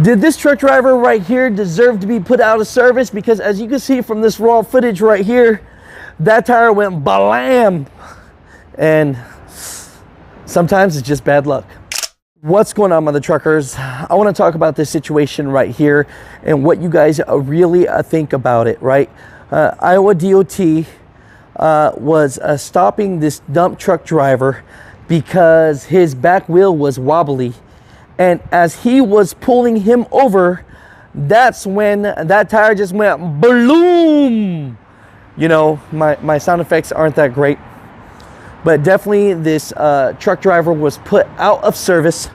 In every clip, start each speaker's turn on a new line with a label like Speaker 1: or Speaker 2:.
Speaker 1: Did this truck driver right here deserve to be put out of service? Because as you can see from this raw footage right here, that tire went blam. And sometimes it's just bad luck. What's going on, mother truckers? I want to talk about this situation right here and what you guys really think about it, right? Iowa DOT was stopping this dump truck driver because his back wheel was wobbly. And as he was pulling him over, that's when that tire just went bloom. You know, my sound effects aren't that great. But definitely this truck driver was put out of service.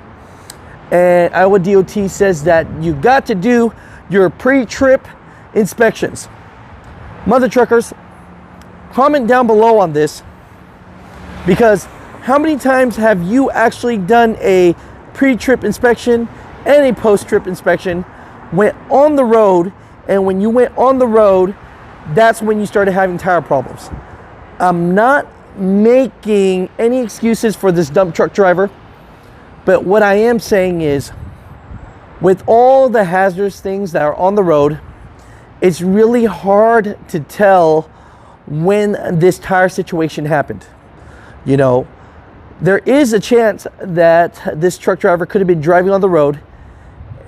Speaker 1: And Iowa DOT says that you got to do your pre-trip inspections. Mother truckers, comment down below on this. Because how many times have you actually done a pre-trip inspection and a post-trip inspection, went on the road, and when you went on the road, that's when you started having tire problems? I'm not making any excuses for this dump truck driver, but what I am saying is, with all the hazardous things that are on the road, it's really hard to tell when this tire situation happened. You know, there is a chance that this truck driver could have been driving on the road,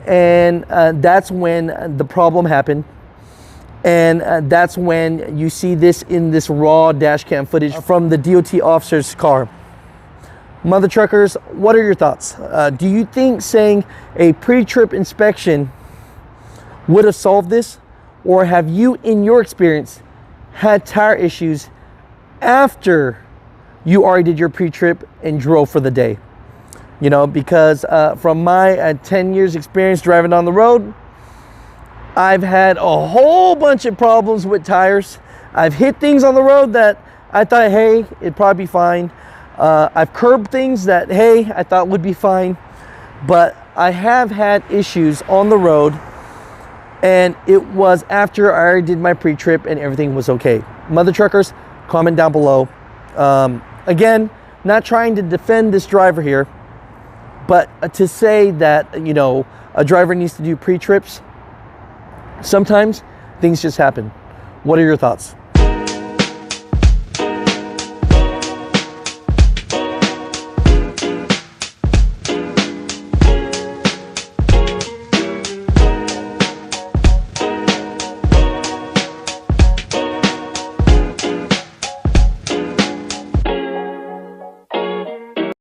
Speaker 1: and that's when the problem happened. And that's when you see this in this raw dash cam footage from the DOT officer's car. Mother truckers, what are your thoughts? Do you think saying a pre-trip inspection would have solved this? Or have you, in your experience, had tire issues after you already did your pre-trip and drove for the day? You know, because from my 10 years experience driving on the road, I've had a whole bunch of problems with tires. I've hit things on the road that I thought, hey, it'd probably be fine. I've curbed things that, hey, I thought would be fine. But I have had issues on the road, and it was after I already did my pre-trip and everything was okay. Mother truckers, comment down below. Again, not trying to defend this driver here, but to say that, you know, a driver needs to do pre-trips, sometimes things just happen. What are your thoughts?